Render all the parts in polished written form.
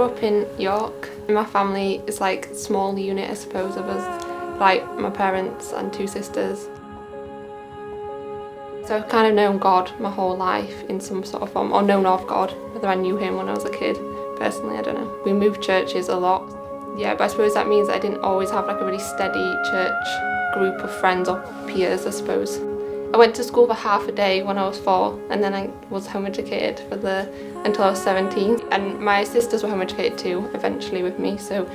grew up in York. My family is like a small unit, I suppose, of us, like my parents and 2 sisters. So I've kind of known God my whole life in some sort of form, or known of God, whether I knew him when I was a kid. Personally, I don't know. We moved churches a lot. Yeah, but I suppose that means I didn't always have like a really steady church group of friends or peers, I suppose. I went to school for half a day when I was 4, and then I was home educated until I was 17. And my sisters were home educated too, eventually with me, so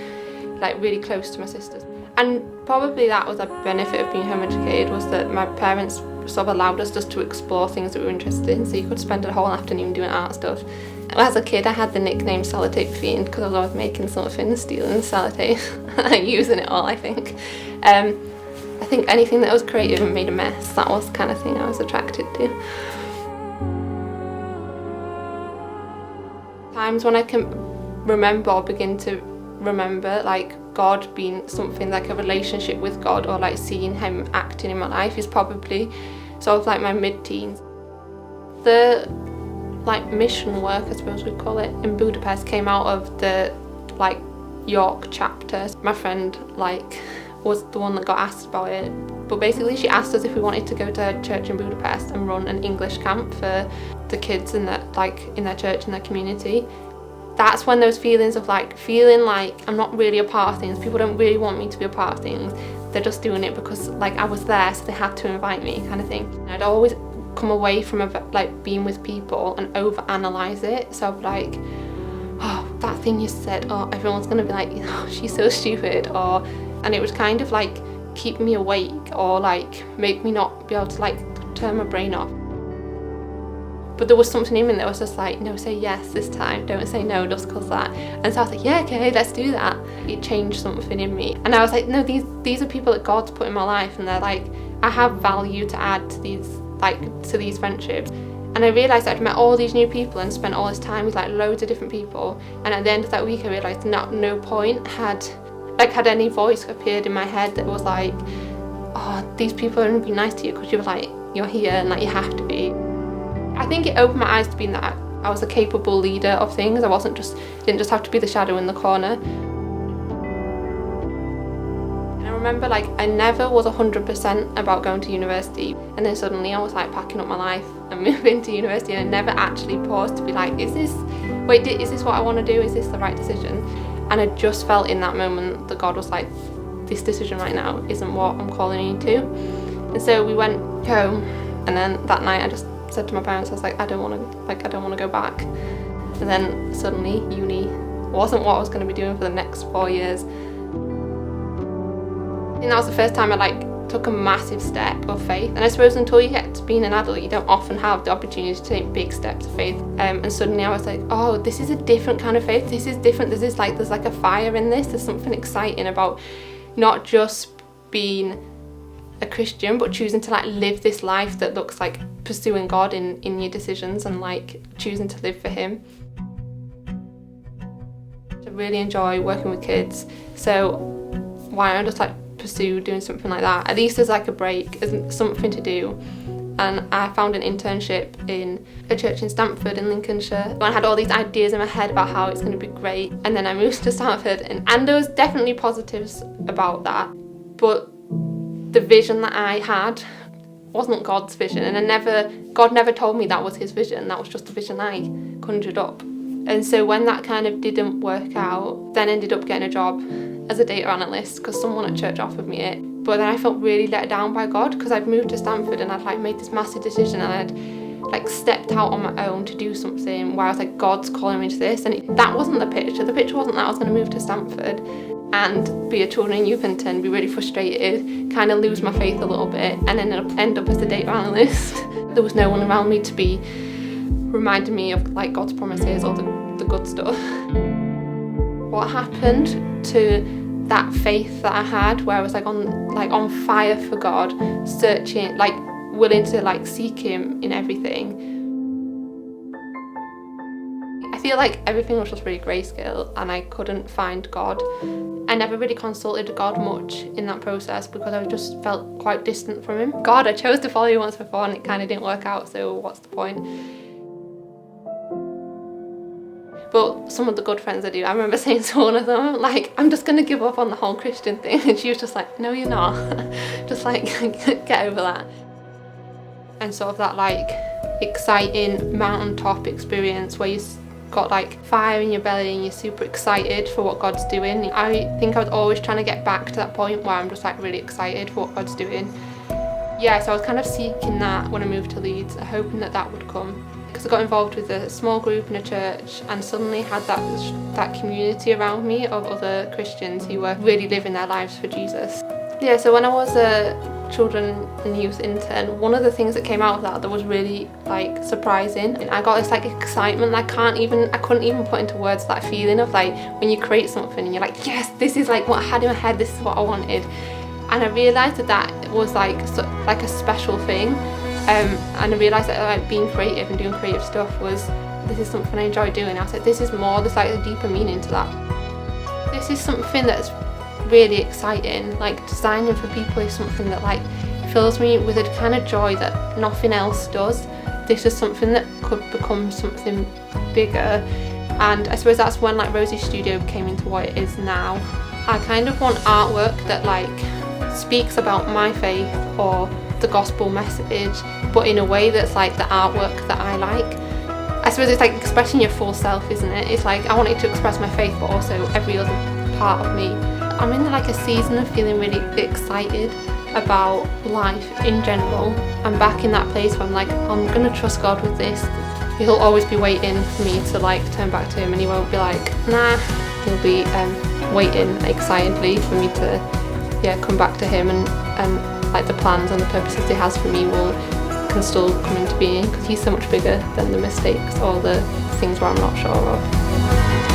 like really close to my sisters. And probably that was a benefit of being home educated, was that my parents sort of allowed us just to explore things that we were interested in, so you could spend a whole afternoon doing art stuff. As a kid, I had the nickname Sellotape Fiend because I was always making something, stealing sellotape and using it all, I think. I think anything that was creative and made a mess, that was the kind of thing I was attracted to. Times when I can remember or begin to remember like God being something like a relationship with God, or like seeing him acting in my life, is probably sort of like my mid-teens. The like mission work, I suppose we'd call it, in Budapest came out of the like York chapter. My friend like was the one that got asked about it, but basically she asked us if we wanted to go to a church in Budapest and run an English camp for the kids in their church, in their community. That's when those feelings of like feeling like I'm not really a part of things, people don't really want me to be a part of things, they're just doing it because like I was there so they had to invite me, kind of thing. And I'd always come away from like being with people and overanalyze it, so like, oh, that thing you said, oh, everyone's gonna be like, oh, she's so stupid, and it would kind of like keep me awake, or like make me not be able to like turn my brain off. But there was something in me that was just like, no, say yes this time, don't say no just cause that. And so I was like, yeah, okay, let's do that. It changed something in me. And I was like, no, these are people that God's put in my life, and they're like, I have value to add to these friendships. And I realised I'd met all these new people and spent all this time with like loads of different people. And at the end of that week I realised no point had any voice appeared in my head that was like, oh, these people are going to be nice to you because you're here and like you have to be. I think it opened my eyes to being that I was a capable leader of things. I didn't just have to be the shadow in the corner. And I remember like I never was 100% about going to university, and then suddenly I was like packing up my life and moving to university, and I never actually paused to be like, is this what I want to do? Is this the right decision? And I just felt in that moment that God was like, this decision right now isn't what I'm calling you to. And so we went home, and then that night I just said to my parents, I was like, I don't want to go back. And then suddenly uni wasn't what I was going to be doing for the next 4 years. And that was the first time I like took a massive step of faith. And I suppose until you get to being an adult, you don't often have the opportunity to take big steps of faith. And suddenly I was like, oh, this is a different kind of faith. This is different. There's like a fire in this. There's something exciting about not just being a Christian, but choosing to like live this life that looks like pursuing God in your decisions, and like choosing to live for him. I really enjoy working with kids, so why don't I just like pursue doing something like that? At least there's like a break, there's something to do. And I found an internship in a church in Stamford in Lincolnshire. I had all these ideas in my head about how it's going to be great, and then I moved to Stamford, and there was definitely positives about that, but the vision that I had wasn't God's vision, and God never told me that was his vision. That was just the vision I conjured up. And so when that kind of didn't work out, then ended up getting a job as a data analyst because someone at church offered me it. But then I felt really let down by God because I'd moved to Stamford and I'd like made this massive decision, and I'd like stepped out on my own to do something where I was like, God's calling me to this, and that wasn't the picture. The picture wasn't that I was going to move to Stamford and be a children and youth intern, be really frustrated, kind of lose my faith a little bit, and end up as a data analyst. There was no one around me to be reminding me of like God's promises or the good stuff. What happened to that faith that I had, where I was like on fire for God, searching, like willing to like seek him in everything? I feel like everything was just really grayscale and I couldn't find God. I never really consulted God much in that process because I just felt quite distant from him. God, I chose to follow you once before and it kind of didn't work out, so what's the point? But some of the good friends I do, I remember saying to one of them, like, I'm just going to give up on the whole Christian thing. And she was just like, no, you're not. Just like, get over that. And sort of that like exciting mountaintop experience where you got like fire in your belly and you're super excited for what God's doing. I think I was always trying to get back to that point where I'm just like really excited for what God's doing. Yeah, so I was kind of seeking that when I moved to Leeds, hoping that that would come. Because I got involved with a small group in a church and suddenly had that community around me of other Christians who were really living their lives for Jesus. Yeah, so when I was a children and youth intern, one of the things that came out of that was really like surprising, and I got this like excitement I couldn't even put into words, that feeling of like when you create something and you're like, yes, this is like what I had in my head, this is what I wanted. And I realised that was like a special thing. And I realised that like being creative and doing creative stuff this is something I enjoy doing. I was like, this is more, there's like a deeper meaning to that. This is something that's really exciting. Like designing for people is something that like fills me with a kind of joy that nothing else does. This is something that could become something bigger. And I suppose that's when like Rosy's studio came into what it is now. I kind of want artwork that like speaks about my faith or the gospel message, but in a way that's like the artwork that I like. I suppose it's like expressing your full self, isn't it? It's like I want it to express my faith, but also every other part of me. I'm in like a season of feeling really excited about life in general. I'm back in that place where I'm like, I'm gonna trust God with this. He'll always be waiting for me to like turn back to him, and he won't be like, nah. He'll be waiting excitedly for me to come back to him, and like the plans and the purposes he has for me can still come into being, because he's so much bigger than the mistakes or the things where I'm not sure of.